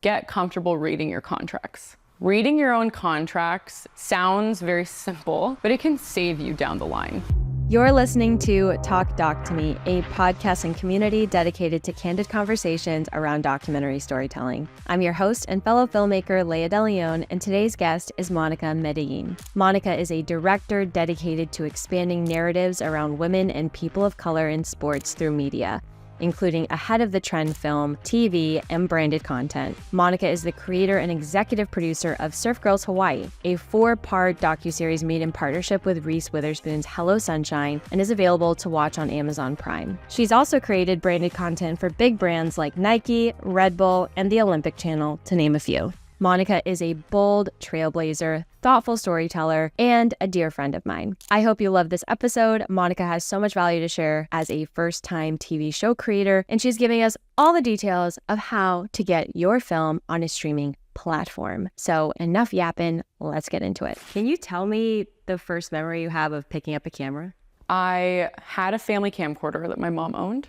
get comfortable reading your contracts. Reading your own contracts sounds very simple, but it can save you down the line. You're listening to Talk Doc to Me, a podcast and community dedicated to candid conversations around documentary storytelling. I'm your host and fellow filmmaker, Leah de Leon, and today's guest is Monica Medellin. Monica is a director dedicated to expanding narratives around women and people of color in sports through media, including ahead of the trend film, TV, and branded content. Monica is the creator and executive producer of Surf Girls Hawaii, a 4-part docuseries made in partnership with Reese Witherspoon's Hello Sunshine and is available to watch on Amazon Prime. She's also created branded content for big brands like Nike, Red Bull, and the Olympic Channel, to name a few. Monica is a bold trailblazer, thoughtful storyteller, and a dear friend of mine. I hope you love this episode. Monica has so much value to share as a first-time TV show creator, and she's giving us all the details of how to get your film on a streaming platform. So enough yapping, let's get into it. Can you tell me the first memory you have of picking up a camera? I had a family camcorder that my mom owned,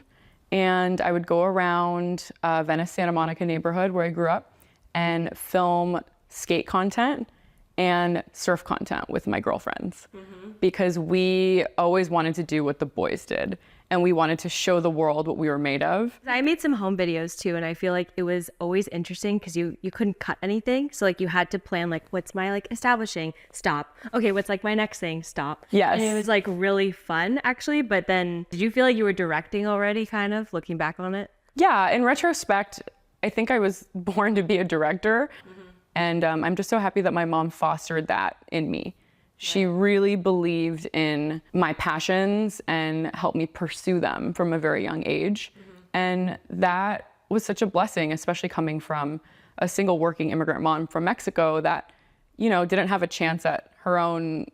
and I would go around Venice, Santa Monica neighborhood where I grew up and film skate content and surf content with my girlfriends because we always wanted to do what the boys did and we wanted to show the world what we were made of. I made some home videos too, and I feel like it was always interesting because you couldn't cut anything. So like you had to plan like, what's my like establishing, stop. Okay, what's like my next thing, stop. Yes. And it was like really fun actually, but then did you feel like you were directing already kind of looking back on it? Yeah, in retrospect, I think I was born to be a director, and I'm just so happy that my mom fostered that in me. She really believed in my passions and helped me pursue them from a very young age. And that was such a blessing, especially coming from a single working immigrant mom from Mexico that, you know, didn't have a chance at her own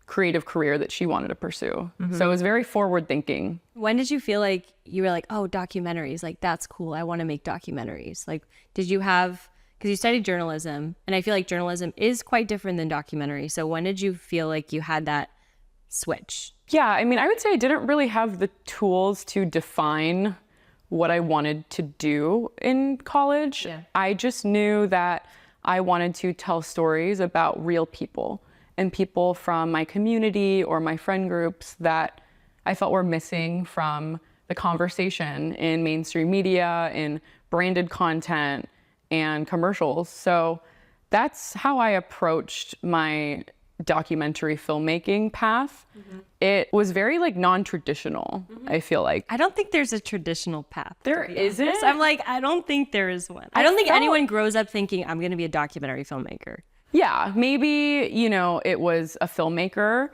creative career that she wanted to pursue. So it was very forward thinking. When did you feel like you were like, oh, documentaries, like that's cool, I want to make documentaries? Like, did you have, because you studied journalism, and I feel like journalism is quite different than documentary. So when did you feel like you had that switch? Yeah, I mean, I would say I didn't really have the tools to define what I wanted to do in college. I just knew that I wanted to tell stories about real people and people from my community or my friend groups that I felt were missing from the conversation in mainstream media, in branded content, and commercials. So that's how I approached my documentary filmmaking path. It was very like non-traditional, I feel like. I don't think there's a traditional path. There isn't? I'm like, I don't think there is one. I don't think anyone grows up thinking I'm going to be a documentary filmmaker. Yeah, maybe, you know, it was a filmmaker.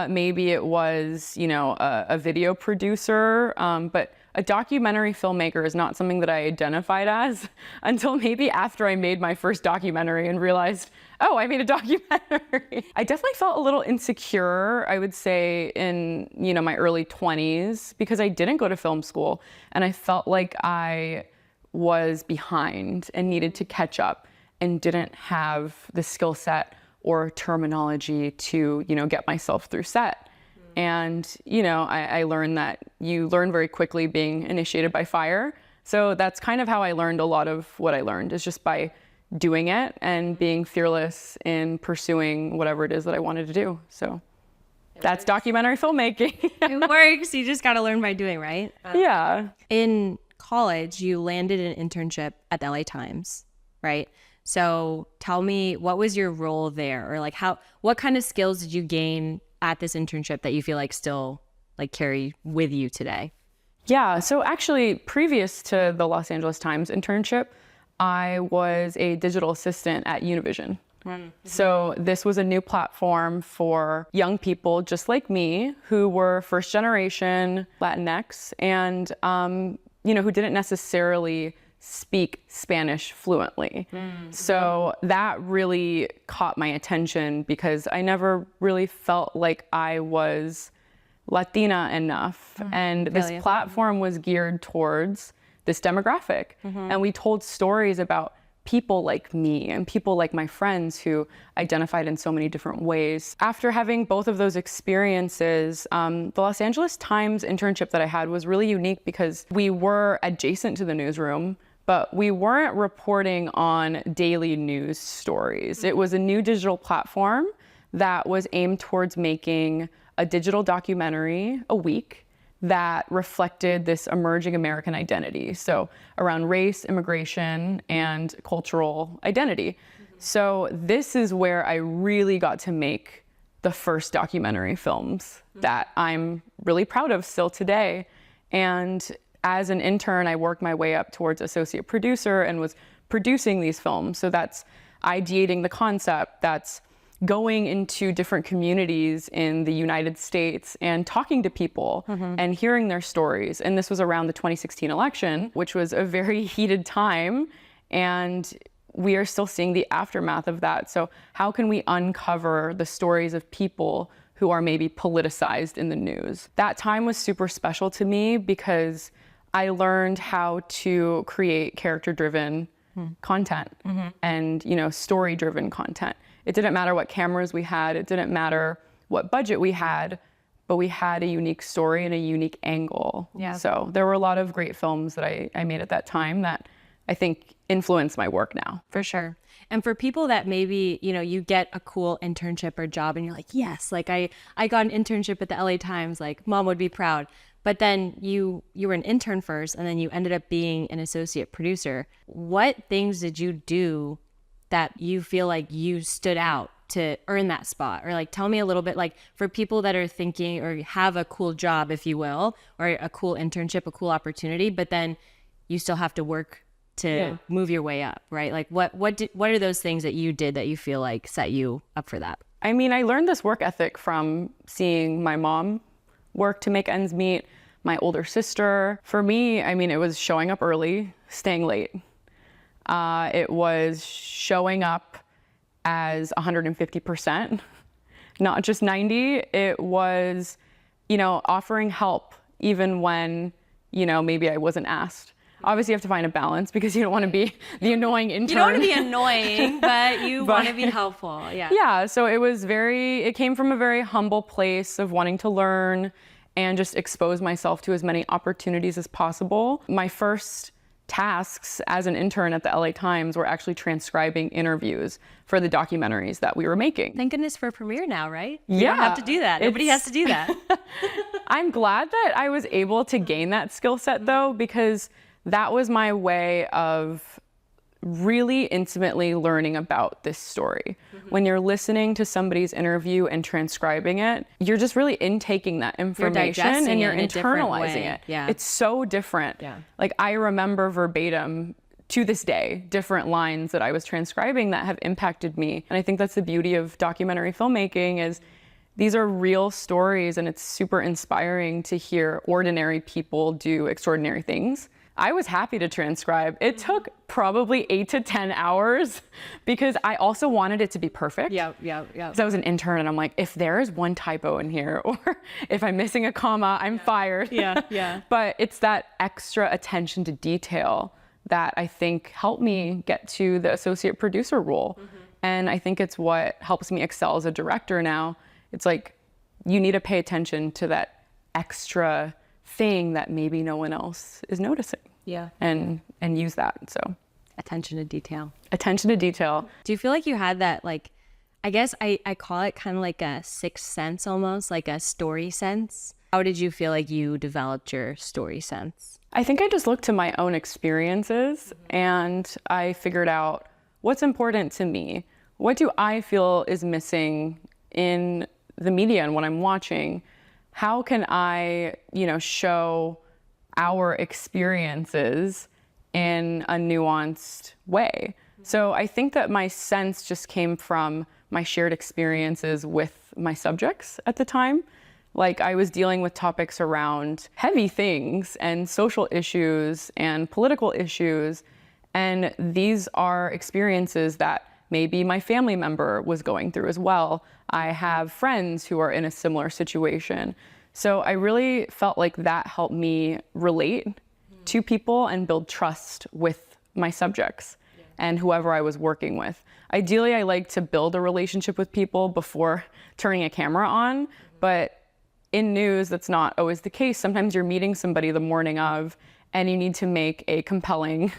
Maybe it was, you know, a video producer. But a documentary filmmaker is not something that I identified as until maybe after I made my first documentary and realized, oh, I made a documentary. I definitely felt a little insecure, I would say, in, you know, my early 20s because I didn't go to film school and I felt like I was behind and needed to catch up and didn't have the skill set or terminology to, you know, get myself through set. And, you know, I learned that you learn very quickly being initiated by fire. So that's kind of how I learned a lot of what I learned, is just by doing it and being fearless in pursuing whatever it is that I wanted to do. So that's documentary filmmaking. It works. You just got to learn by doing, right? Yeah. In college, you landed an internship at the LA Times, right? So tell me, what was your role there? Or like what kind of skills did you gain at this internship that you feel like still like carry with you today? Yeah, so actually previous to the Los Angeles Times internship, I was a digital assistant at Univision. So this was a new platform for young people just like me who were first generation Latinx and, you know, who didn't necessarily speak Spanish fluently. So that really caught my attention because I never really felt like I was Latina enough. And this platform was geared towards this demographic. And we told stories about people like me and people like my friends who identified in so many different ways. After having both of those experiences, the Los Angeles Times internship that I had was really unique because we were adjacent to the newsroom, but we weren't reporting on daily news stories. It was a new digital platform that was aimed towards making a digital documentary a week that reflected this emerging American identity. So around race, immigration, and cultural identity. So this is where I really got to make the first documentary films that I'm really proud of still today. And as an intern, I worked my way up towards associate producer and was producing these films. So that's ideating the concept, that's going into different communities in the United States and talking to people and hearing their stories. And this was around the 2016 election, which was a very heated time. And we are still seeing the aftermath of that. So how can we uncover the stories of people who are maybe politicized in the news? That time was super special to me because I learned how to create character-driven content and, you know, story-driven content. It didn't matter what cameras we had, it didn't matter what budget we had, but we had a unique story and a unique angle. Yeah. So there were a lot of great films that I made at that time that I think influence my work now. For sure. And for people that maybe, you know, you get a cool internship or job and you're like, yes, like I got an internship at the LA Times, like mom would be proud. But then you were an intern first and then you ended up being an associate producer. What things did you do that you feel like you stood out to earn that spot? Or like, tell me a little bit, like for people that are thinking or have a cool job, if you will, or a cool internship, a cool opportunity, but then you still have to work to move your way up, right? Like what are those things that you did that you feel like set you up for that? I mean, I learned this work ethic from seeing my mom work to make ends meet, my older sister. For me, I mean, it was showing up early, staying late. It was showing up as 150%, not just 90. It was, you know, offering help even when, you know, maybe I wasn't asked. Obviously, you have to find a balance because you don't want to be the annoying intern. You don't want to be annoying, but you want to be helpful. Yeah. Yeah. So it came from a very humble place of wanting to learn and just expose myself to as many opportunities as possible. My first tasks as an intern at the LA Times were actually transcribing interviews for the documentaries that we were making. Thank goodness for Premiere now, right? Yeah. You don't have to do that. Nobody has to do that. I'm glad that I was able to gain that skill set though, because that was my way of really intimately learning about this story. When you're listening to somebody's interview and transcribing it, you're just really intaking that information and you're internalizing it. Yeah. It's so different. Yeah. Like I remember verbatim to this day, different lines that I was transcribing that have impacted me. And I think that's the beauty of documentary filmmaking is these are real stories and it's super inspiring to hear ordinary people do extraordinary things. I was happy to transcribe. It took probably 8 to 10 hours because I also wanted it to be perfect. Yeah. So I was an intern and I'm like, if there is one typo in here or if I'm missing a comma, I'm fired. Yeah. But it's that extra attention to detail that I think helped me get to the associate producer role. And I think it's what helps me excel as a director now. It's like, you need to pay attention to that extra thing that maybe no one else is noticing. Yeah. And use that. So Attention to detail. attention to detail. Do you feel like you had that, like, I guess I call it kind of like a sixth sense almost, like a story sense? How did you feel like you developed your story sense? I think I just looked to my own experiences and I figured out what's important to me. What do I feel is missing in the media and what I'm watching? How can I, show our experiences in a nuanced way? So I think that my sense just came from my shared experiences with my subjects at the time. Like I was dealing with topics around heavy things and social issues and political issues. And these are experiences that maybe my family member was going through as well. I have friends who are in a similar situation. So I really felt like that helped me relate to people and build trust with my subjects and whoever I was working with. Ideally, I like to build a relationship with people before turning a camera on, but in news, that's not always the case. Sometimes you're meeting somebody the morning of, and you need to make a compelling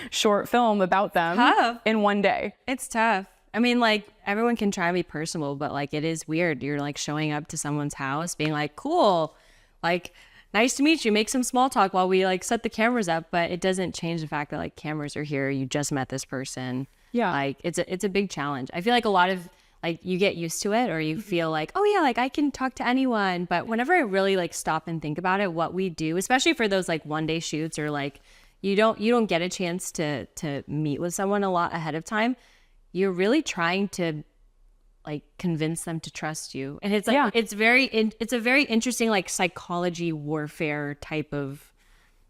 short film about them in one day. It's tough. I mean, like, everyone can try to be personable, but like, it is weird. You're like showing up to someone's house being like, cool, like, nice to meet you, make some small talk while we like set the cameras up, but it doesn't change the fact that like cameras are here. You just met this person. Yeah. Like, it's a big challenge. I feel like a lot of like, you get used to it, or you feel like, oh yeah, like I can talk to anyone. But whenever I really like stop and think about it, what we do, especially for those like one day shoots, or like you don't get a chance to meet with someone a lot ahead of time, you're really trying to like convince them to trust you. And it's like, it's a very interesting like psychology warfare type of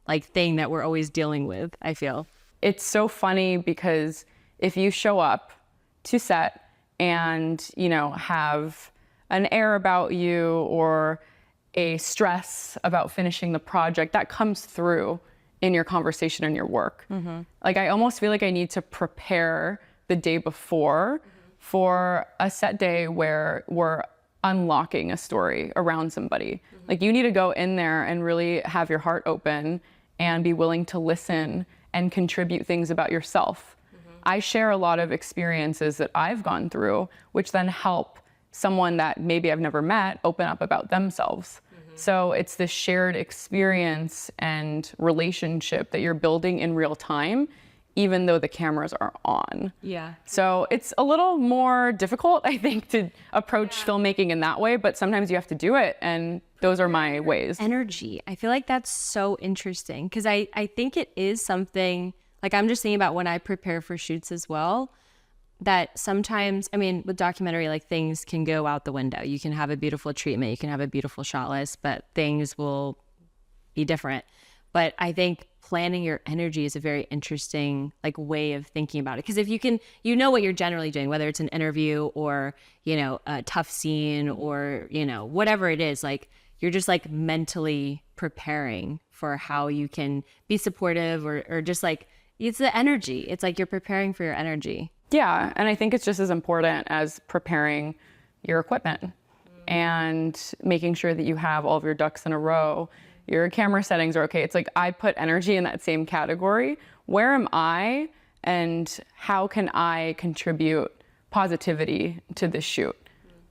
like thing that we're always dealing with, I feel. It's so funny because if you show up to set and, you know, have an air about you or a stress about finishing the project, that comes through in your conversation and your work. Like, I almost feel like I need to prepare the day before for a set day where we're unlocking a story around somebody. Like, you need to go in there and really have your heart open and be willing to listen and contribute things about yourself. I share a lot of experiences that I've gone through, which then help someone that maybe I've never met open up about themselves. So it's this shared experience and relationship that you're building in real time, even though the cameras are on. Yeah. So it's a little more difficult, I think, to approach filmmaking in that way, but sometimes you have to do it, and those are my ways. Energy. I feel like that's so interesting, because I think it is something, like, I'm just thinking about when I prepare for shoots as well, that sometimes, I mean, with documentary, like, things can go out the window. You can have a beautiful treatment, you can have a beautiful shot list, but things will be different. But I think planning your energy is a very interesting like way of thinking about it. Because if you can, you know what you're generally doing, whether it's an interview or, you know, a tough scene or, you know, whatever it is, like, you're just like mentally preparing for how you can be supportive, or just like, it's the energy. It's like you're preparing for your energy. Yeah, and I think it's just as important as preparing your equipment and making sure that you have all of your ducks in a row. Your camera settings are okay. It's like, I put energy in that same category. Where am I, and how can I contribute positivity to this shoot?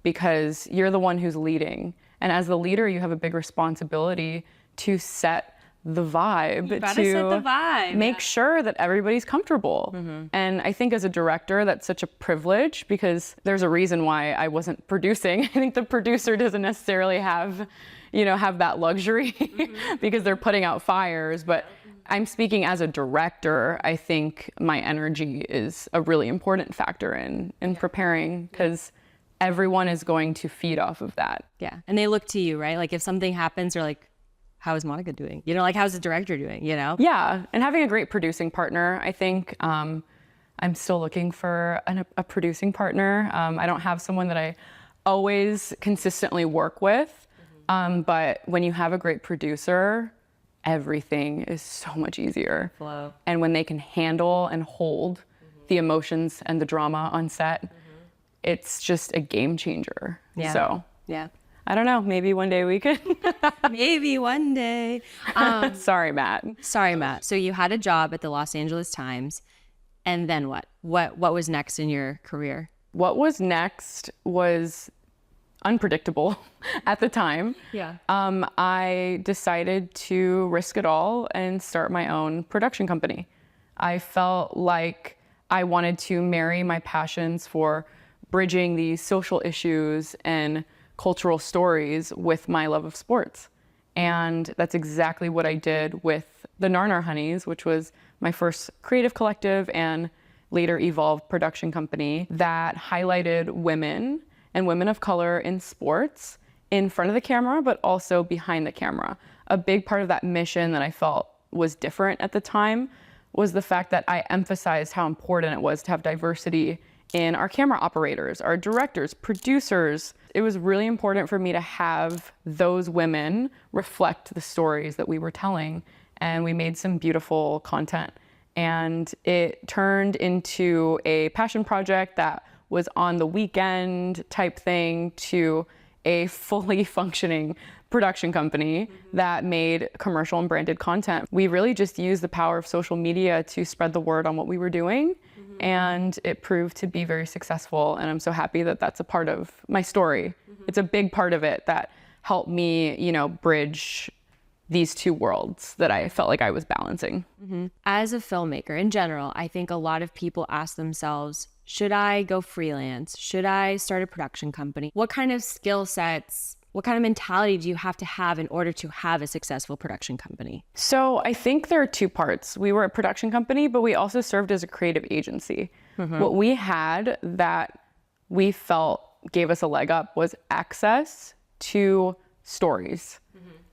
Because you're the one who's leading. And as the leader, you have a big responsibility to set the vibe, you gotta set the vibe. Make sure that everybody's comfortable. And I think as a director, that's such a privilege, because there's a reason why I wasn't producing. I think the producer doesn't necessarily have, you know, have that luxury because they're putting out fires. But I'm speaking as a director. I think my energy is a really important factor in preparing, because everyone is going to feed off of that. Yeah, and they look to you, right? Like, if something happens, they're like, how is Monica doing? You know, like, how's the director doing, you know? Yeah, and having a great producing partner. I think I'm still looking for a producing partner. I don't have someone that I always consistently work with, but when you have a great producer, everything is so much easier. Flow. And when they can handle and hold the emotions and the drama on set, it's just a game changer. Yeah. So yeah. I don't know, maybe one day we could. Maybe one day. Sorry, Matt. Sorry, Matt. So you had a job at the Los Angeles Times, and then what? What was next in your career? What was next was unpredictable at the time. Yeah. I decided to risk it all and start my own production company. I felt like I wanted to marry my passions for bridging these social issues and cultural stories with my love of sports. And that's exactly what I did with the Narnar Honeys, which was my first creative collective and later evolved production company that highlighted women and women of color in sports in front of the camera, but also behind the camera. A big part of that mission that I felt was different at the time was the fact that I emphasized how important it was to have diversity in our camera operators, our directors, producers. It was really important for me to have those women reflect the stories that we were telling. And we made some beautiful content. And it turned into a passion project that was on the weekend type thing to a fully functioning production company that made commercial and branded content. We really just used the power of social media to spread the word on what we were doing, and it proved to be very successful, and I'm so happy that that's a part of my story. It's a big part of it that helped me, you know, bridge these two worlds that I felt like I was balancing. As a filmmaker in general, I think a lot of people ask themselves, should I go freelance? Should I start a production company? What kind of skill sets, what kind of mentality do you have to have in order to have a successful production company? So I think there are two parts. We were a production company, but we also served as a creative agency. What we had that we felt gave us a leg up was access to stories,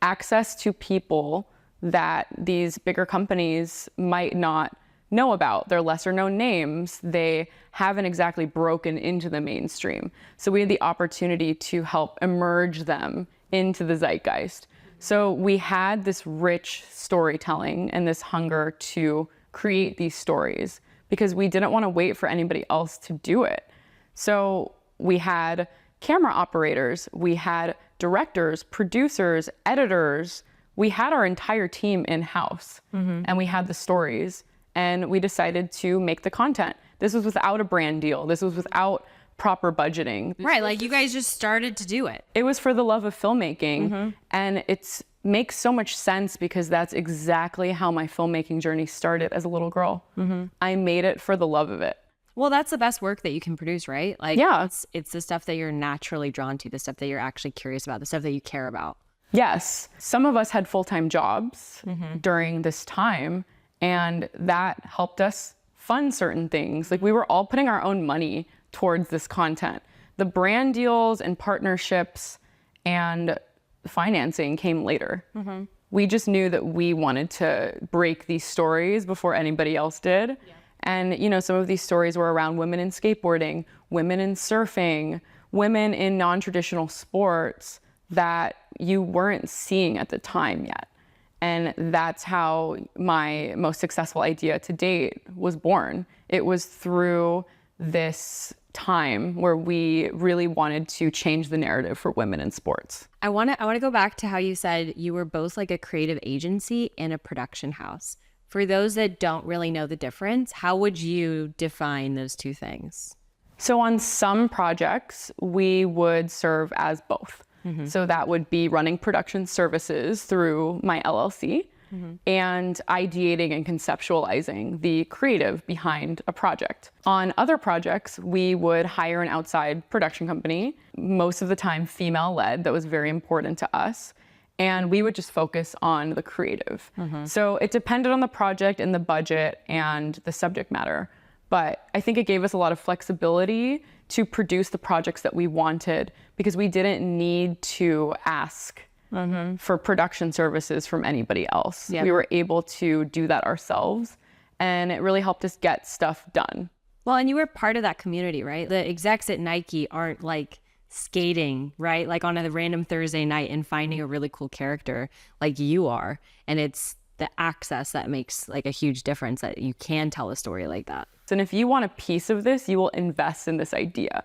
access to people that these bigger companies might not know about. They're lesser known names. They haven't exactly broken into the mainstream. So we had the opportunity to help emerge them into the zeitgeist. So we had this rich storytelling and this hunger to create these stories because we didn't want to wait for anybody else to do it. So we had camera operators, we had directors, producers, editors. We had our entire team in-house, and we had the stories, and we decided to make the content. This was without a brand deal. This was without proper budgeting. Right, like you guys just started to do it. It was for the love of filmmaking, and it makes so much sense because that's exactly how my filmmaking journey started as a little girl. I made it for the love of it. Well, that's the best work that you can produce, right? Like, Yeah. it's the stuff that you're naturally drawn to, the stuff that you're actually curious about, the stuff that you care about. Yes, some of us had full-time jobs during this time, and that helped us fund certain things. Like we were all putting our own money towards this content. The brand deals and partnerships and financing came later. We just knew that we wanted to break these stories before anybody else did. And, you know, some of these stories were around women in skateboarding, women in surfing, women in non-traditional sports that you weren't seeing at the time yet. And that's how my most successful idea to date was born. It was through this time where we really wanted to change the narrative for women in sports. I want to go back to how you said you were both like a creative agency and a production house. For those that don't really know the difference, how would you define those two things? So on some projects, we would serve as both. So that would be running production services through my LLC and ideating and conceptualizing the creative behind a project. On other projects, we would hire an outside production company, most of the time female-led. That was very important to us. And we would just focus on the creative. So it depended on the project and the budget and the subject matter. But I think it gave us a lot of flexibility to produce the projects that we wanted because we didn't need to ask for production services from anybody else. We were able to do that ourselves, and it really helped us get stuff done. Well, and you were part of that community, right? The execs at Nike aren't like skating, right? Like on a random Thursday night and finding a really cool character like you are. And it's the access that makes like a huge difference that you can tell a story like that. And if you want a piece of this, you will invest in this idea.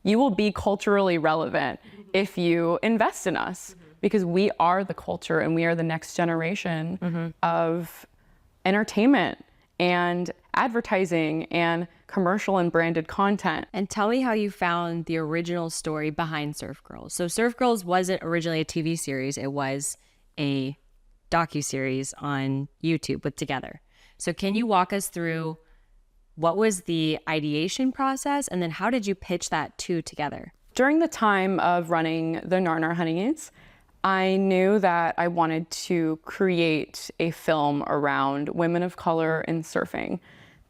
You will be culturally relevant if you invest in us because we are the culture and we are the next generation of entertainment and advertising and commercial and branded content. And tell me how you found the original story behind Surf Girls. So Surf Girls wasn't originally a TV series. It was a docu-series on YouTube put together. So can you walk us through what was the ideation process and then how did you pitch that two together? During the time of running the Narnar Honeys, I knew that I wanted to create a film around women of color in surfing.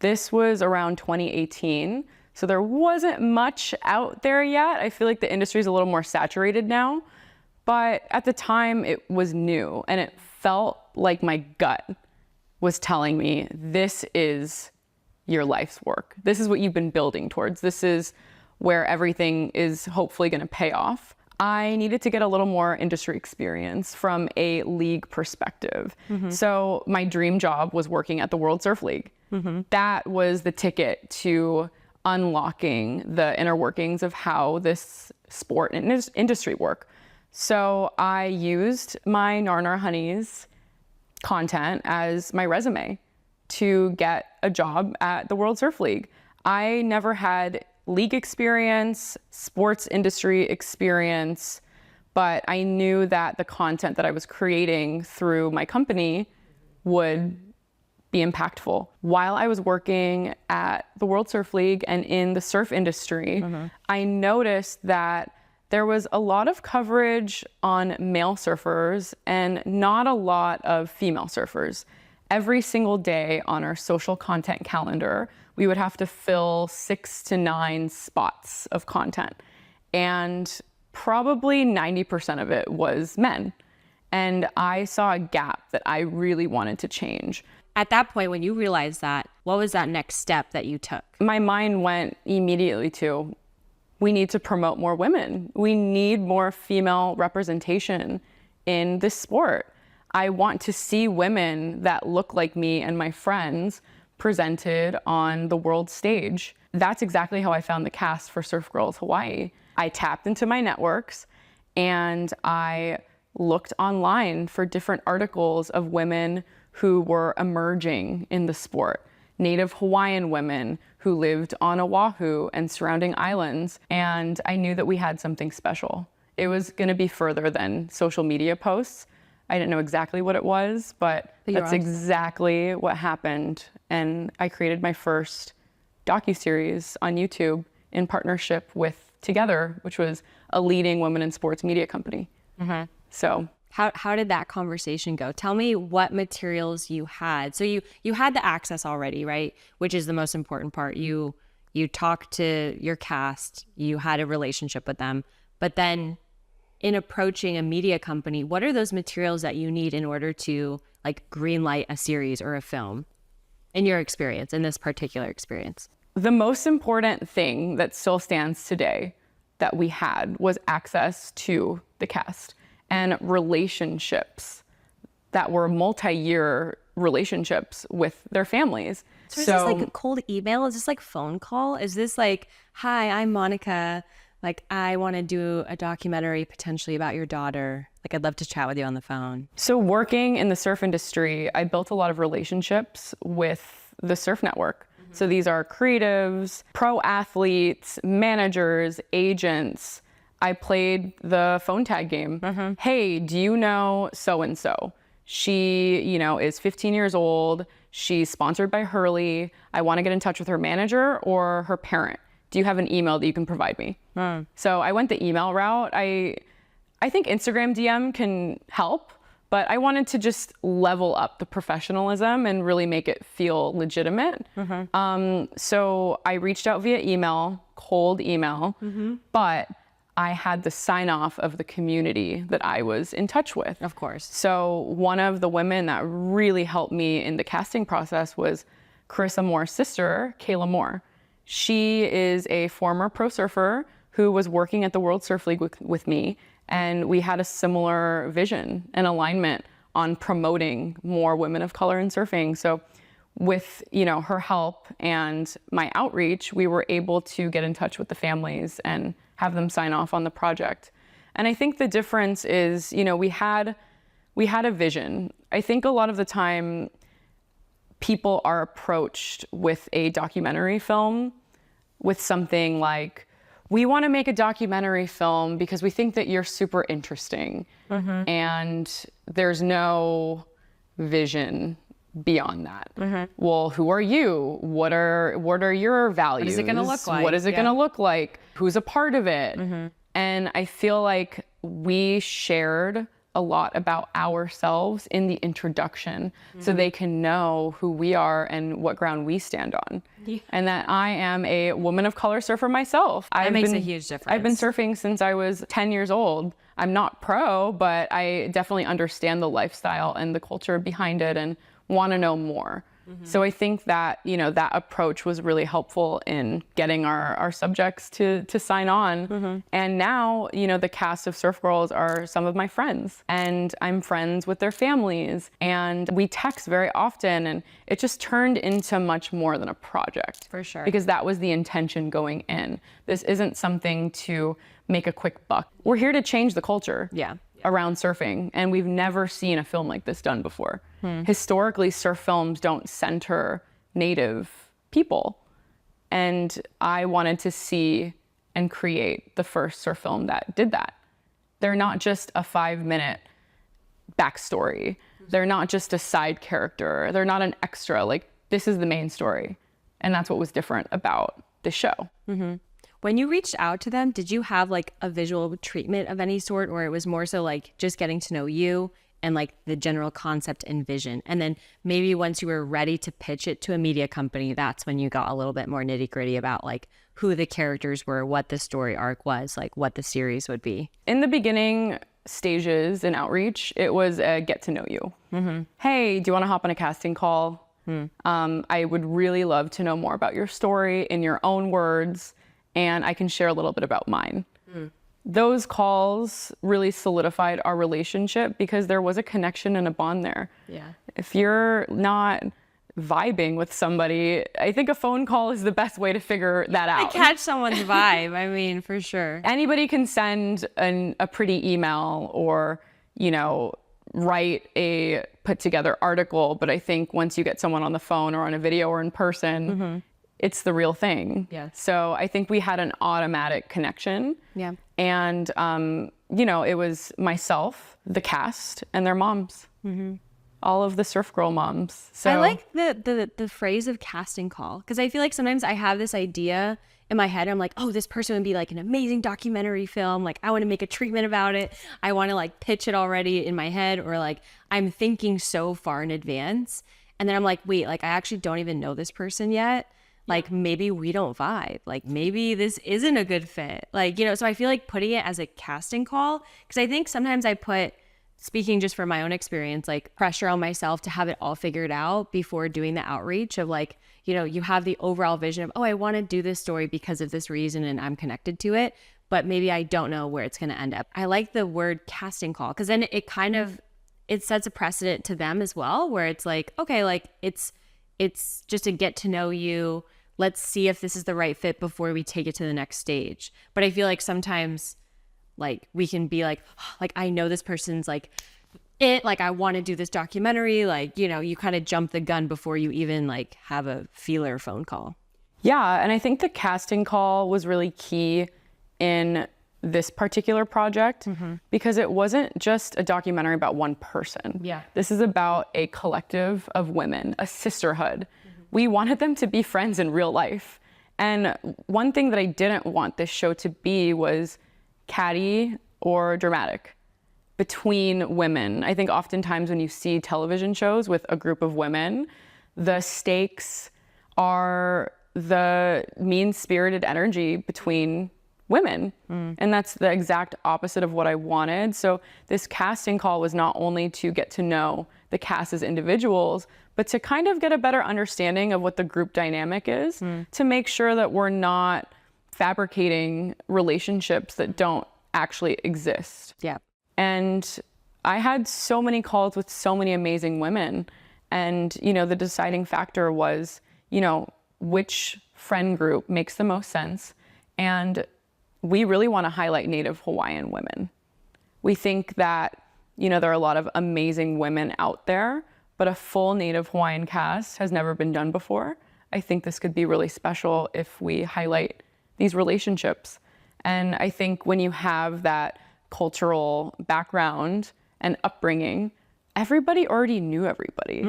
This was around 2018, so there wasn't much out there yet. I feel like the industry is a little more saturated now, but at the time it was new and it felt like my gut was telling me, this is your life's work. This is what you've been building towards. This is where everything is hopefully going to pay off. I needed to get a little more industry experience from a league perspective. So my dream job was working at the World Surf League. That was the ticket to unlocking the inner workings of how this sport and industry work. So I used my Narnar Honeys content as my resume to get a job at the World Surf League. I never had league experience, sports industry experience, but I knew that the content that I was creating through my company would be impactful. While I was working at the World Surf League and in the surf industry, I noticed that there was a lot of coverage on male surfers and not a lot of female surfers. Every single day on our social content calendar, we would have to fill 6 to 9 spots of content. And probably 90% of it was men. And I saw a gap that I really wanted to change. At that point, when you realized that, what was that next step that you took? My mind went immediately to, we need to promote more women. We need more female representation in this sport. I want to see women that look like me and my friends presented on the world stage. That's exactly how I found the cast for Surf Girls Hawaii. I tapped into my networks and I looked online for different articles of women who were emerging in the sport. Native Hawaiian women who lived on Oahu and surrounding islands. And I knew that we had something special. It was gonna be further than social media posts. I didn't know exactly what it was, but that's exactly what happened. And I created my first docuseries on YouTube in partnership with TOGETHXR, which was a leading women in sports media company. So how did that conversation go? Tell me what materials you had. So you had the access already, right? Which is the most important part. You talked to your cast, you had a relationship with them, but then in approaching a media company, what are those materials that you need in order to like greenlight a series or a film in your experience, in this particular experience? The most important thing that still stands today that we had was access to the cast and relationships that were multi-year relationships with their families. So is this like a cold email? Is this like phone call? Is this like, hi, I'm Monica. Like, I want to do a documentary potentially about your daughter. Like, I'd love to chat with you on the phone. So working in the surf industry, I built a lot of relationships with the surf network. So these are creatives, pro athletes, managers, agents. I played the phone tag game. Hey, do you know so-and-so? She, is 15 years old. She's sponsored by Hurley. I want to get in touch with her manager or her parent. Do you have an email that you can provide me? So I went the email route. I think Instagram DM can help, but I wanted to just level up the professionalism and really make it feel legitimate. So I reached out via email, cold email, but I had the sign off of the community that I was in touch with. Of course. So one of the women that really helped me in the casting process was Carissa Moore's sister, Kayla Moore. She is a former pro surfer who was working at the World Surf League with me, and we had a similar vision and alignment on promoting more women of color in surfing. So with her help and my outreach, we were able to get in touch with the families and have them sign off on the project. And I think the difference is, we had a vision. I think a lot of the time people are approached with a documentary film with something like, we want to make a documentary film because we think that you're super interesting. And there's no vision beyond that. Well, who are you? What are your values? What is it going to look like? What is it going to look like? Who's a part of it? And I feel like we shared a lot about ourselves in the introduction so they can know who we are and what ground we stand on. And that I am a woman of color surfer myself. That makes a huge difference. I've been surfing since I was 10 years old. I'm not pro, but I definitely understand the lifestyle and the culture behind it and want to know more. So I think that, that approach was really helpful in getting our subjects to sign on. And now, the cast of Surf Girls are some of my friends, and I'm friends with their families, and we text very often, and it just turned into much more than a project. For sure. Because that was the intention going in. This isn't something to make a quick buck. We're here to change the culture. Around surfing, and we've never seen a film like this done before. Historically, surf films don't center Native people, and I wanted to see and create the first surf film that did that. They're not just a 5-minute backstory. They're not just a side character. They're not an extra. Like, this is the main story, and that's what was different about the show. When you reached out to them, did you have like a visual treatment of any sort, or it was more so like just getting to know you and like the general concept and vision? And then maybe once you were ready to pitch it to a media company, that's when you got a little bit more nitty gritty about like who the characters were, what the story arc was, like what the series would be. In the beginning stages in outreach, it was a get to know you. Hey, do you want to hop on a casting call? I would really love to know more about your story in your own words, and I can share a little bit about mine. Those calls really solidified our relationship because there was a connection and a bond there. If you're not vibing with somebody, I think a phone call is the best way to figure that out. Catch someone's vibe, I mean, for sure. Anybody can send a pretty email or, write a put together article, but I think once you get someone on the phone or on a video or in person, it's the real thing. So I think we had an automatic connection. And, it was myself, the cast, and their moms. All of the surf girl moms. So I like the phrase of casting call, because I feel like sometimes I have this idea in my head. I'm like, oh, this person would be like an amazing documentary film. Like, I want to make a treatment about it. I want to like pitch it already in my head, or like I'm thinking so far in advance. And then I'm like, wait, like I actually don't even know this person yet. Like maybe we don't vibe, like maybe this isn't a good fit. Like, so I feel like putting it as a casting call, because I think sometimes I put, speaking just from my own experience, like pressure on myself to have it all figured out before doing the outreach of like, you have the overall vision of, oh, I want to do this story because of this reason and I'm connected to it, but maybe I don't know where it's going to end up. I like the word casting call, because then it kind of, it sets a precedent to them as well, where it's like, okay, like it's just a get to know you. Let's see if this is the right fit before we take it to the next stage. But I feel like sometimes like we can be like, oh, like I know this person's like like I want to do this documentary. Like, you kind of jump the gun before you even like have a feeler phone call. Yeah. And I think the casting call was really key in this particular project because it wasn't just a documentary about one person. This is about a collective of women, a sisterhood. We wanted them to be friends in real life. And one thing that I didn't want this show to be was catty or dramatic between women. I think oftentimes when you see television shows with a group of women, the stakes are the mean-spirited energy between women. And that's the exact opposite of what I wanted. So this casting call was not only to get to know the cast as individuals, but to kind of get a better understanding of what the group dynamic is, to make sure that we're not fabricating relationships that don't actually exist. And I had so many calls with so many amazing women. And, the deciding factor was, which friend group makes the most sense. And we really want to highlight Native Hawaiian women. We think that, there are a lot of amazing women out there, but a full Native Hawaiian cast has never been done before. I think this could be really special if we highlight these relationships. And I think when you have that cultural background and upbringing, everybody already knew everybody.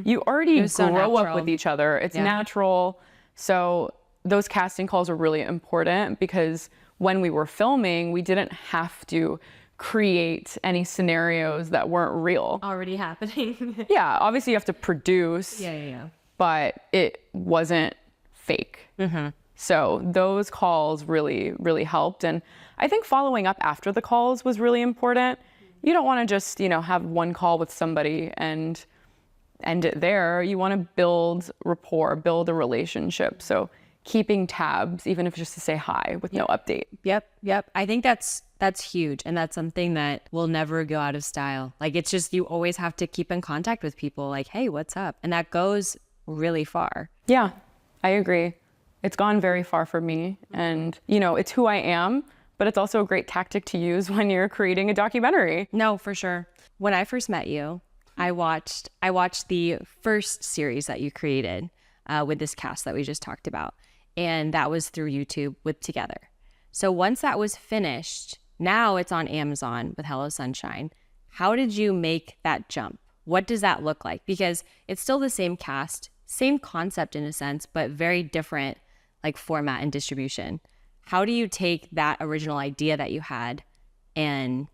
You already grow up with each other. It's natural. So those casting calls are really important because when we were filming, we didn't have to create any scenarios that weren't real. Already happening. Yeah, obviously you have to produce, but it wasn't fake. So those calls really, really helped. And I think following up after the calls was really important. You don't want to just, have one call with somebody and end it there. You want to build rapport, build a relationship. So keeping tabs, even if it's just to say hi with no update. Yep. I think that's huge. And that's something that will never go out of style. Like, it's just, you always have to keep in contact with people like, hey, what's up? And that goes really far. Yeah, I agree. It's gone very far for me. And, you know, it's who I am, but it's also a great tactic to use when you're creating a documentary. No, for sure. When I first met you, I watched the first series that you created with this cast that we just talked about. And that was through YouTube with Together. So once that was finished, now it's on Amazon with Hello Sunshine. How did you make that jump? What does that look like? Because it's still the same cast, same concept in a sense, but very different like format and distribution. How do you take that original idea that you had and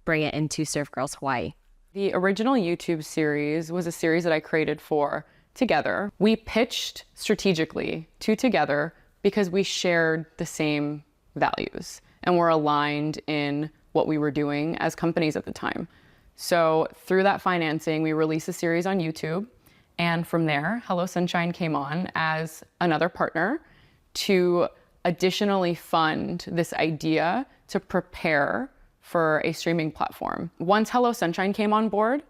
bring it into Surf Girls Hawaii? The original YouTube series was a series that I created for Together. We pitched strategically to Together because we shared the same values and were aligned in what we were doing as companies at the time. So through that financing, we released a series on YouTube. And from there, Hello Sunshine came on as another partner to additionally fund this idea to prepare for a streaming platform. Once Hello Sunshine came on board,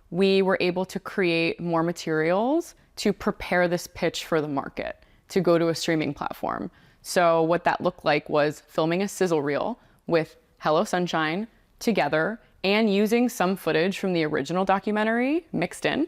we were able to create more materials to prepare this pitch for the market to go to a streaming platform. So what that looked like was filming a sizzle reel with Hello Sunshine Together and using some footage from the original documentary mixed in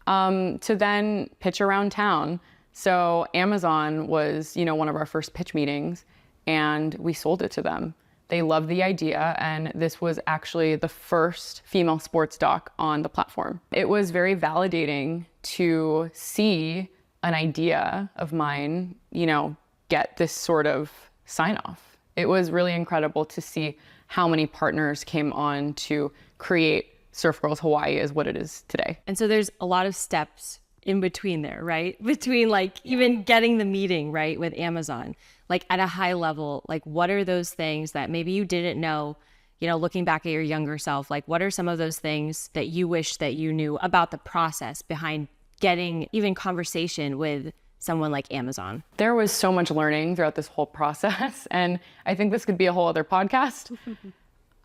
to then pitch around town. So Amazon was, you know, one of our first pitch meetings, and we sold it to them. They loved the idea, and this was actually the first female sports doc on the platform. It was very validating to see an idea of mine, you know, get this sort of sign off. It was really incredible to see how many partners came on to create Surf Girls Hawaii as what it is today. And so there's a lot of steps in between there, right? Between like even getting the meeting, right, with Amazon, like at a high level, like what are those things that maybe you didn't know, you know, looking back at your younger self, like what are some of those things that you wish that you knew about the process behind getting even conversation with someone like Amazon? There was so much learning throughout this whole process, and I think this could be a whole other podcast.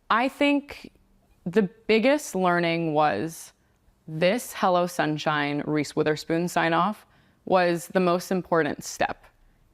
I think the biggest learning was this Hello Sunshine Reese Witherspoon sign off was the most important step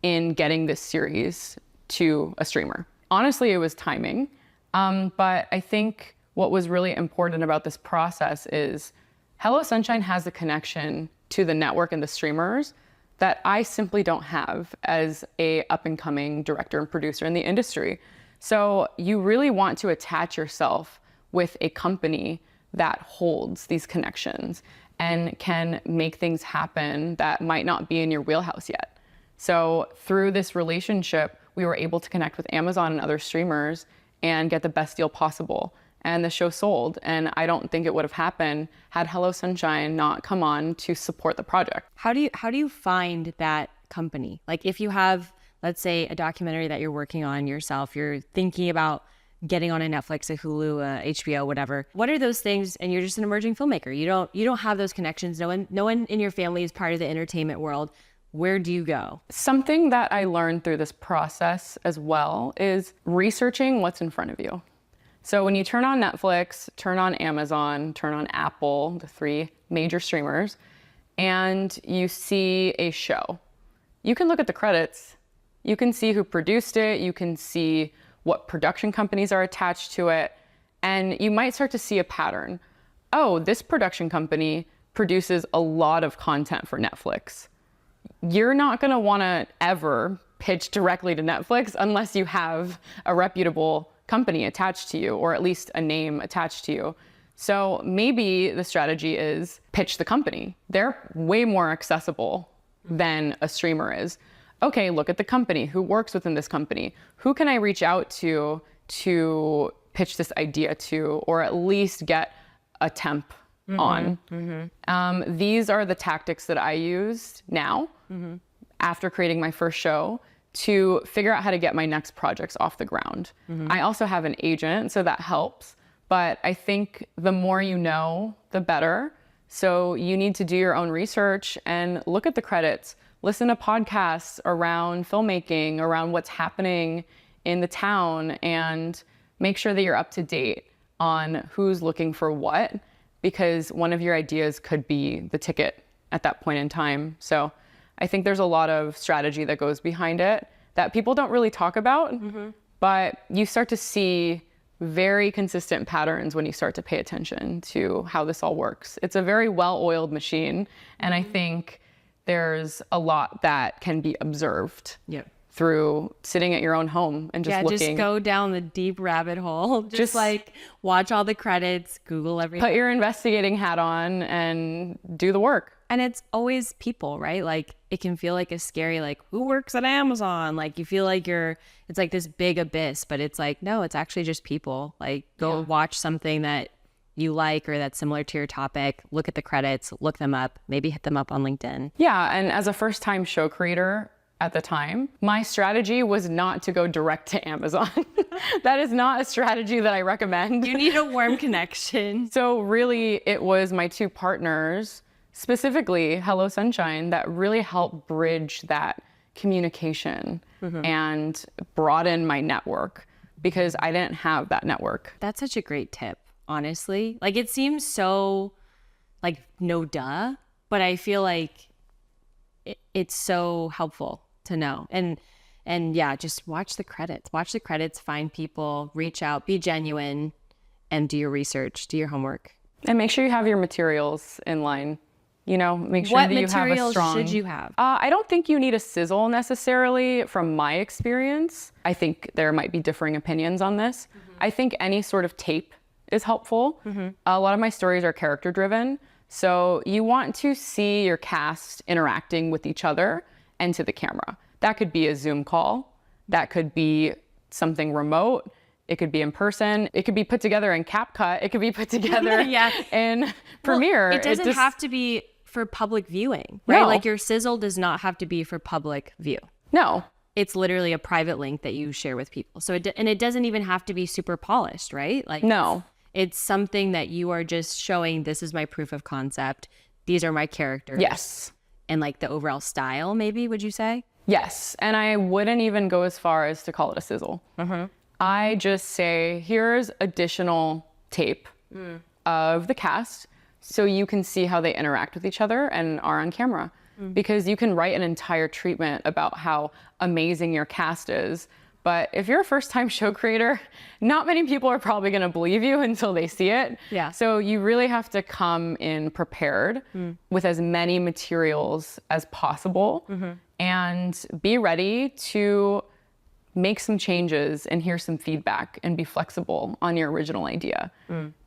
in getting this series to a streamer. Honestly, it was timing, but I think what was really important about this process is Hello Sunshine has a connection to the network and the streamers that I simply don't have as a up-and-coming director and producer in the industry. So you really want to attach yourself with a company that holds these connections and can make things happen that might not be in your wheelhouse yet. So through this relationship, we were able to connect with Amazon and other streamers and get the best deal possible. And the show sold. And I don't think it would have happened had Hello Sunshine not come on to support the project. How do you find that company? Like if you have, let's say, a documentary that you're working on yourself, you're thinking about getting on a Netflix, a Hulu, a HBO, whatever. What are those things? And you're just an emerging filmmaker. You don't have those connections. No one in your family is part of the entertainment world. Where do you go? Something that I learned through this process as well is researching what's in front of you. So when you turn on Netflix, turn on Amazon, turn on Apple, the three major streamers, and you see a show, you can look at the credits. You can see who produced it. You can see what production companies are attached to it. And you might start to see a pattern. Oh, this production company produces a lot of content for Netflix. You're not going to want to ever pitch directly to Netflix unless you have a reputable company attached to you, or at least a name attached to you. So maybe the strategy is pitch the company. They're way more accessible than a streamer is. Okay, look at the company, who works within this company. Who can I reach out to pitch this idea to, or at least get a temp on? These are the tactics that I used now after creating my first show to figure out how to get my next projects off the ground. I also have an agent, so that helps. But I think the more you know, the better. So you need to do your own research and look at the credits, listen to podcasts around filmmaking, around what's happening in the town, and make sure that you're up to date on who's looking for what, because one of your ideas could be the ticket at that point in time. So I think there's a lot of strategy that goes behind it that people don't really talk about, but you start to see very consistent patterns when you start to pay attention to how this all works. It's a very well-oiled machine, and I think there's a lot that can be observed through sitting at your own home and just looking. Just go down the deep rabbit hole. Just like watch all the credits, Google everything. Put your investigating hat on and do the work. And it's always people, right? Like it can feel like a scary, like who works at Amazon? Like you feel like it's like this big abyss, but it's like, no, it's actually just people. Like go watch something that you like or that's similar to your topic, look at the credits, look them up, maybe hit them up on LinkedIn. Yeah, and as a first-time show creator at the time, my strategy was not to go direct to Amazon. That is not a strategy that I recommend. You need a warm connection. So really, it was my two partners, specifically Hello Sunshine, that really helped bridge that communication and broaden my network, because I didn't have that network. That's such a great tip, honestly. Like it seems so like no duh, but I feel like it's so helpful to know. And yeah, just watch the credits, find people, reach out, be genuine, and do your research, do your homework. And make sure you have your materials in line. You know, make sure that you have a strong... What materials should you have? I don't think you need a sizzle necessarily from my experience. I think there might be differing opinions on this. I think any sort of tape is helpful. A lot of my stories are character driven. So you want to see your cast interacting with each other and to the camera. That could be a Zoom call. That could be something remote. It could be in person. It could be put together in CapCut. It could be put together in Premiere. Well, it doesn't have to be for public viewing, right? No. Like your sizzle does not have to be for public view. No. It's literally a private link that you share with people. So it doesn't even have to be super polished, right? Like no. It's something that you are just showing, this is my proof of concept. These are my characters. Yes. And like the overall style, maybe, would you say? Yes. And I wouldn't even go as far as to call it a sizzle. I just say, here's additional tape of the cast so you can see how they interact with each other and are on camera. Because you can write an entire treatment about how amazing your cast is. But if you're a first-time show creator, not many people are probably going to believe you until they see it. Yeah. So you really have to come in prepared with as many materials as possible and be ready to make some changes and hear some feedback and be flexible on your original idea.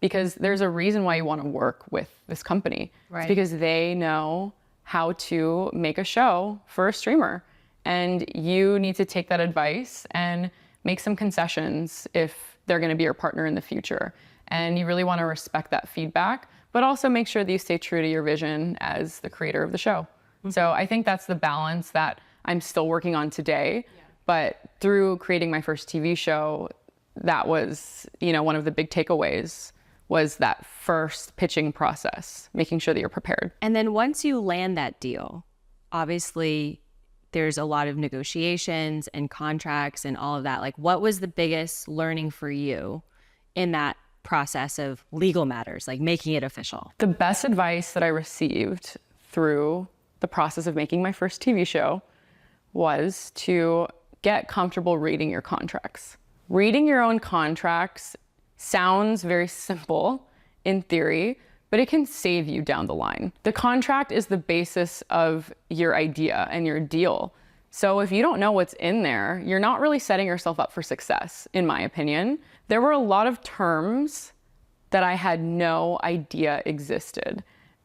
Because there's a reason why you want to work with this company. Right. It's because they know how to make a show for a streamer. And you need to take that advice and make some concessions if they're going to be your partner in the future. And you really want to respect that feedback, but also make sure that you stay true to your vision as the creator of the show. So I think that's the balance that I'm still working on today. But through creating my first TV show, that was, one of the big takeaways was that first pitching process, making sure that you're prepared. And then once you land that deal, obviously there's a lot of negotiations and contracts and all of that. Like, what was the biggest learning for you in that process of legal matters, like making it official? The best advice that I received through the process of making my first TV show was to get comfortable reading your contracts. Reading your own contracts sounds very simple in theory, but it can save you down the line. The contract is the basis of your idea and your deal. So if you don't know what's in there, you're not really setting yourself up for success, in my opinion. There were a lot of terms that I had no idea existed.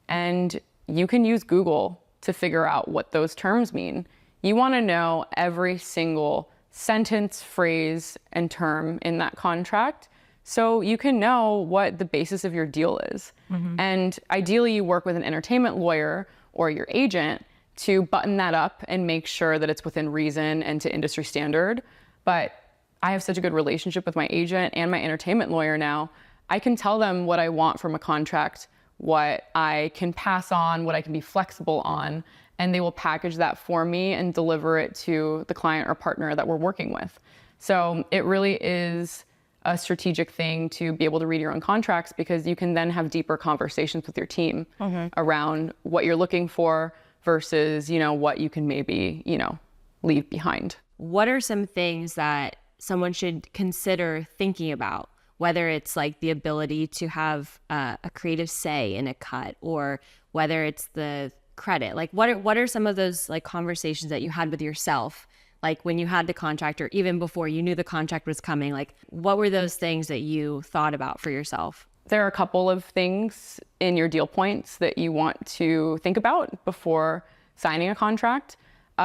And you can use Google to figure out what those terms mean. You want to know every single sentence, phrase, and term in that contract so you can know what the basis of your deal is. And ideally, you work with an entertainment lawyer or your agent to button that up and make sure that it's within reason and to industry standard. But I have such a good relationship with my agent and my entertainment lawyer now. I can tell them what I want from a contract what I can pass on, what I can be flexible on, and they will package that for me and deliver it to the client or partner that we're working with. So it really is a strategic thing to be able to read your own contracts, because you can then have deeper conversations with your team around what you're looking for versus, what you can maybe, leave behind. What are some things that someone should consider thinking about, whether it's like the ability to have a creative say in a cut, or whether it's the credit? Like what are some of those like conversations that you had with yourself, like when you had the contract, or even before you knew the contract was coming? Like what were those things that you thought about for yourself? There are a couple of things in your deal points that you want to think about before signing a contract.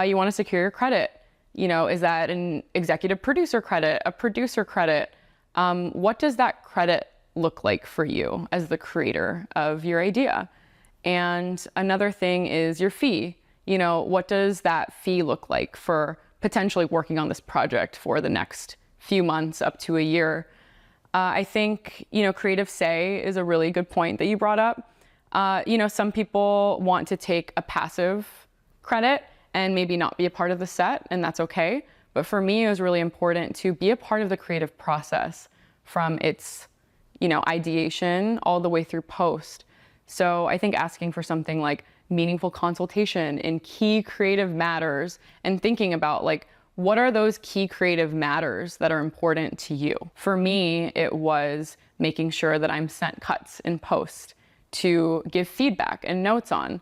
You want to secure your credit. Is that an executive producer credit, a producer credit? What does that credit look like for you as the creator of your idea? And another thing is your fee. What does that fee look like for potentially working on this project for the next few months up to a year? I think, creative say is a really good point that you brought up. Some people want to take a passive credit and maybe not be a part of the set, and that's okay. But for me, it was really important to be a part of the creative process from its, ideation all the way through post. So I think asking for something like meaningful consultation in key creative matters and thinking about like, what are those key creative matters that are important to you? For me, it was making sure that I'm sent cuts in post to give feedback and notes on.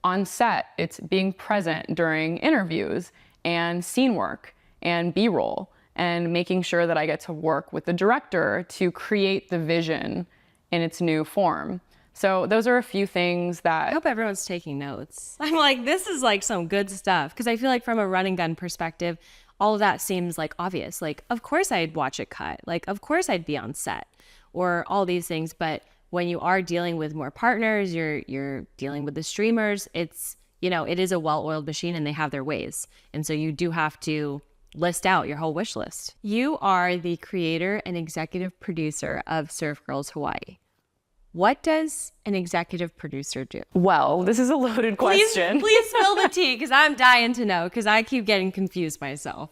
On set, it's being present during interviews and scene work and B-roll, and making sure that I get to work with the director to create the vision in its new form. So those are a few things that... I hope everyone's taking notes. I'm like, this is like some good stuff, because I feel like from a run and gun perspective, all of that seems like obvious. Like, of course I'd watch it cut. Like, of course I'd be on set, or all these things. But when you are dealing with more partners, you're dealing with the streamers, it's, it is a well-oiled machine and they have their ways. And so you do have to list out your whole wish list. You are the creator and executive producer of Surf Girls Hawaii. What does an executive producer do? Well, this is a loaded question. Please spill the tea, because I'm dying to know, because I keep getting confused myself.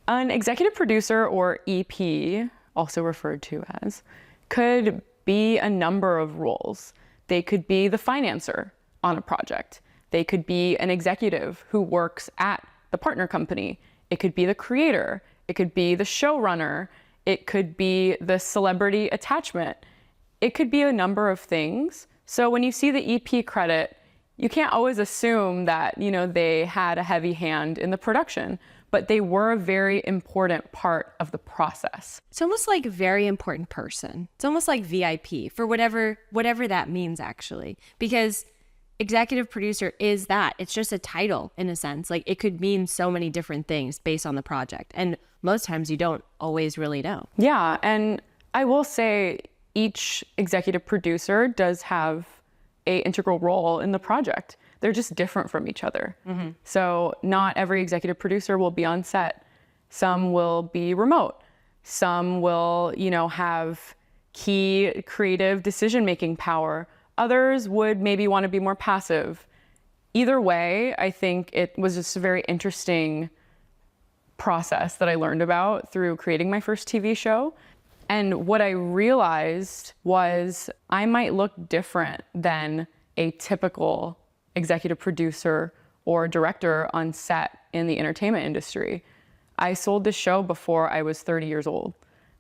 An executive producer, or EP, also referred to as, could be a number of roles. They could be the financer on a project. They could be an executive who works at the partner company. It could be the creator. It could be the showrunner. It could be the celebrity attachment. It could be a number of things. So when you see the EP credit, you can't always assume that, they had a heavy hand in the production, but they were a very important part of the process. It's almost like a very important person. It's almost like VIP for whatever that means, actually, because executive producer is that. It's just a title in a sense. Like, it could mean so many different things based on the project. And most times you don't always really know. Yeah. And I will say each executive producer does have an integral role in the project. They're just different from each other. Mm-hmm. So not every executive producer will be on set. Some will be remote. Some will, have key creative decision-making power. Others would maybe want to be more passive. Either way, I think it was just a very interesting process that I learned about through creating my first TV show. And what I realized was I might look different than a typical executive producer or director on set in the entertainment industry. I sold this show before I was 30 years old.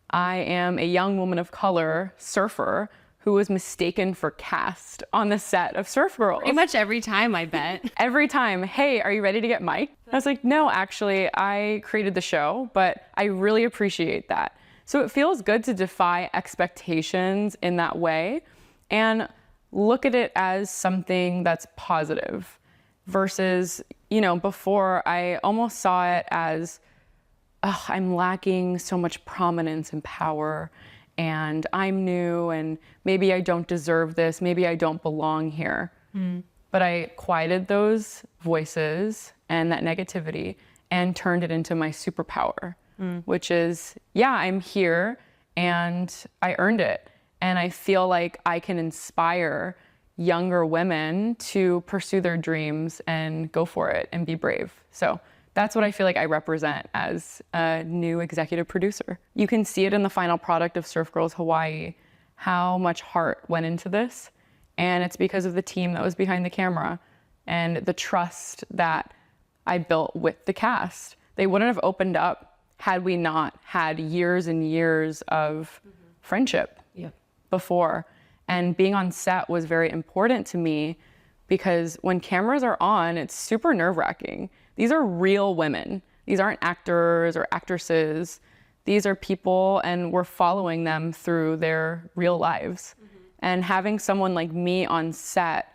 I am a young woman of color surfer who was mistaken for cast on the set of Surf Girls. Pretty much every time, I bet. Every time, hey, are you ready to get mic'd? I was like, no, actually, I created the show, but I really appreciate that. So it feels good to defy expectations in that way and look at it as something that's positive versus, before I almost saw it as, I'm lacking so much prominence and power and I'm new and maybe I don't deserve this, maybe I don't belong here. Mm. But I quieted those voices and that negativity and turned it into my superpower. Which is, I'm here and I earned it. And I feel like I can inspire younger women to pursue their dreams and go for it and be brave. So that's what I feel like I represent as a new executive producer. You can see it in the final product of Surf Girls Hawaii, how much heart went into this. And it's because of the team that was behind the camera and the trust that I built with the cast. They wouldn't have opened up had we not had years and years of friendship before. And being on set was very important to me because when cameras are on, it's super nerve-wracking. These are real women. These aren't actors or actresses. These are people, and we're following them through their real lives. And having someone like me on set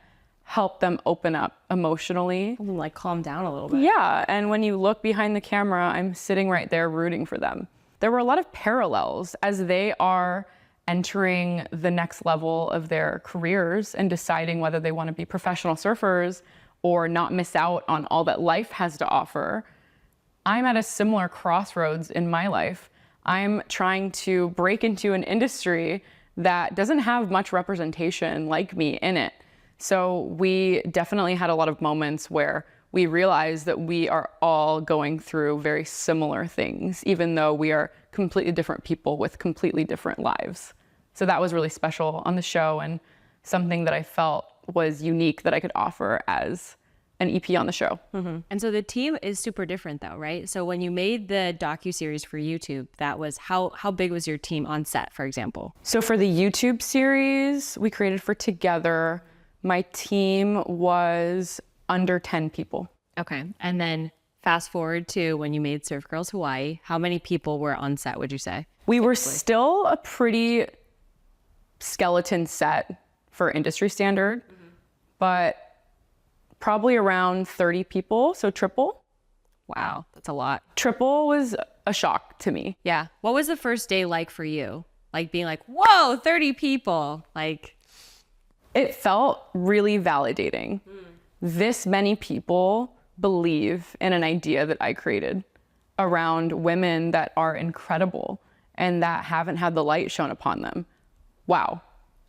help them open up emotionally. Like calm down a little bit. Yeah, and when you look behind the camera, I'm sitting right there rooting for them. There were a lot of parallels as they are entering the next level of their careers and deciding whether they want to be professional surfers or not miss out on all that life has to offer. I'm at a similar crossroads in my life. I'm trying to break into an industry that doesn't have much representation like me in it. So we definitely had a lot of moments where we realized that we are all going through very similar things, even though we are completely different people with completely different lives. So that was really special on the show and something that I felt was unique that I could offer as an EP on the show. And so the team is super different though, right? So when you made the docu-series for YouTube, that was how big was your team on set, for example? So for the YouTube series we created for Together, my team was under 10 people. Okay. And then fast forward to when you made Surf Girls Hawaii, how many people were on set, would you say? We were still a pretty skeleton set for industry standard, but probably around 30 people, so triple. Wow, that's a lot. Triple was a shock to me. Yeah. What was the first day like for you? Like being like, whoa, 30 people. Like, it felt really validating. This many people believe in an idea that I created around women that are incredible and that haven't had the light shown upon them. Wow.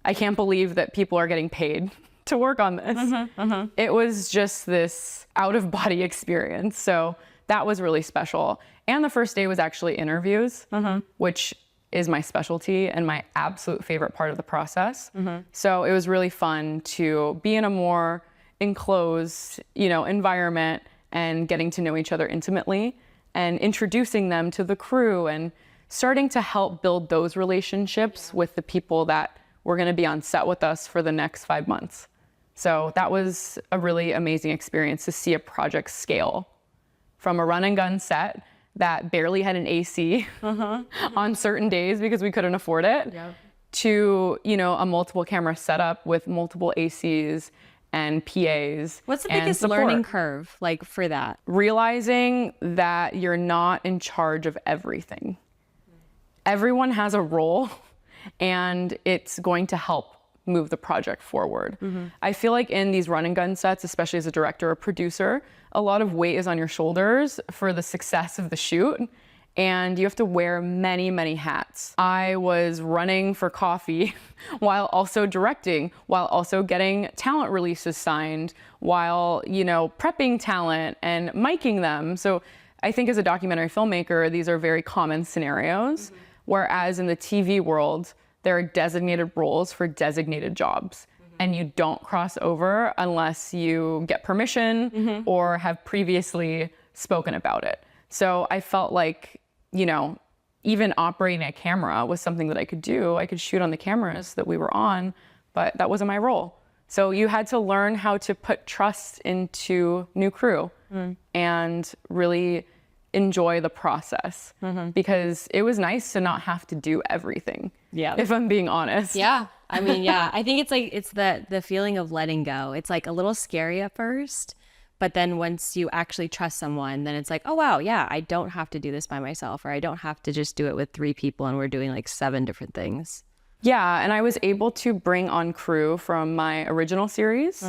I can't believe that people are getting paid to work on this. It was just this out-of-body experience. So that was really special. And the first day was actually interviews, which is my specialty and my absolute favorite part of the process. So it was really fun to be in a more enclosed, environment and getting to know each other intimately and introducing them to the crew and starting to help build those relationships with the people that were going to be on set with us for the next 5 months. So that was a really amazing experience to see a project scale from a run and gun set that barely had an AC on certain days because we couldn't afford it, to, a multiple camera setup with multiple ACs and PAs. what's the biggest learning curve like for that? Realizing that you're not in charge of everything. Everyone has a role and it's going to help move the project forward. I feel like in these run and gun sets, especially as a director or producer, a lot of weight is on your shoulders for the success of the shoot, and you have to wear many, many hats. I was running for coffee while also directing, while also getting talent releases signed, while, prepping talent and miking them. So I think as a documentary filmmaker, these are very common scenarios, whereas in the TV world, there are designated roles for designated jobs, and you don't cross over unless you get permission or have previously spoken about it. So I felt like, even operating a camera was something that I could do. I could shoot on the cameras that we were on, but that wasn't my role. So you had to learn how to put trust into new crew and really enjoy the process, because it was nice to not have to do everything. Yeah. If I'm being honest. Yeah. I mean, yeah, I think it's the feeling of letting go. It's like a little scary at first, but then once you actually trust someone, then it's like, oh wow, yeah, I don't have to do this by myself, or I don't have to just do it with 3 people and we're doing like 7 different things. Yeah, and I was able to bring on crew from my original series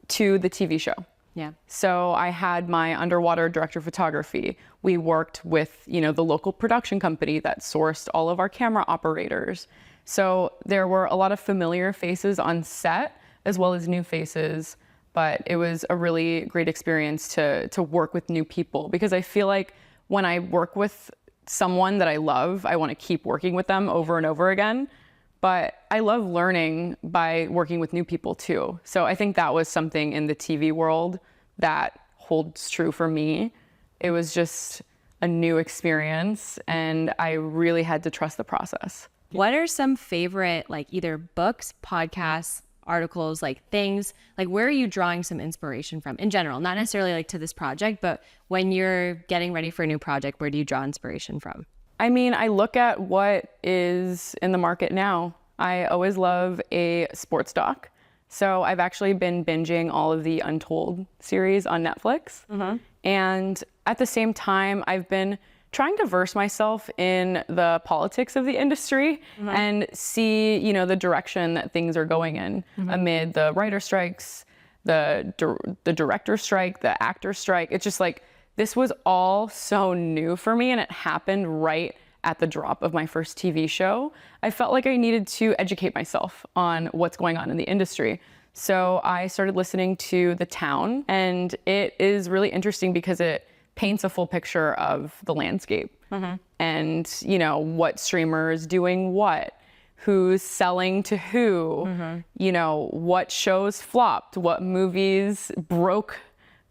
to the TV show. Yeah. So I had my underwater director of photography. We worked with, the local production company that sourced all of our camera operators. So there were a lot of familiar faces on set, as well as new faces. But it was a really great experience to work with new people, because I feel like when I work with someone that I love, I want to keep working with them over and over again. But I love learning by working with new people too. So I think that was something in the TV world that holds true for me. It was just a new experience, and I really had to trust the process. What are some favorite, like, either books, podcasts, articles, like things, like where are you drawing some inspiration from in general? Not necessarily like to this project, but when you're getting ready for a new project, where do you draw inspiration from? I mean, I look at what is in the market now. I always love a sports doc. So I've actually been binging all of the Untold series on Netflix. And at the same time, I've been trying to verse myself in the politics of the industry and see, you know, the direction that things are going in amid the writer strikes, the director strike, the actor strike. It's just like, this was all so new for me, and it happened right at the drop of my first TV show. I felt like I needed to educate myself on what's going on in the industry. So I started listening to The Town, and it is really interesting because it paints a full picture of the landscape and, you know, what streamers doing what, who's selling to who, you know, what shows flopped, what movies broke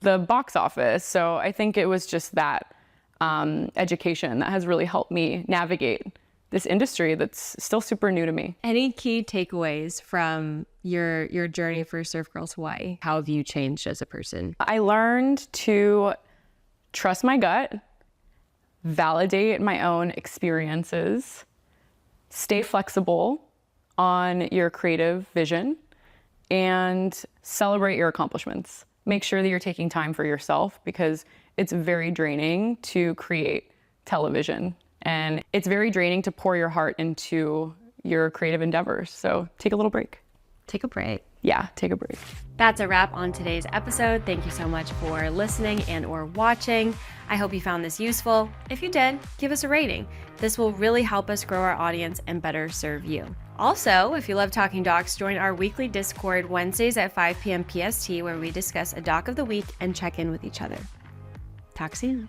the box office. So I think it was just that education that has really helped me navigate this industry that's still super new to me. Any key takeaways from your journey for Surf Girls Hawaii? How have you changed as a person? I learned to trust my gut, validate my own experiences, stay flexible on your creative vision, and celebrate your accomplishments. Make sure that you're taking time for yourself, because it's very draining to create television, and it's very draining to pour your heart into your creative endeavors. So take a little break. Take a break. Yeah, take a break. That's a wrap on today's episode. Thank you so much for listening and or watching. I hope you found this useful. If you did, give us a rating. This will really help us grow our audience and better serve you. Also, if you love talking docs, join our weekly Discord Wednesdays at 5 p.m. PST, where we discuss a doc of the week and check in with each other. Talk soon.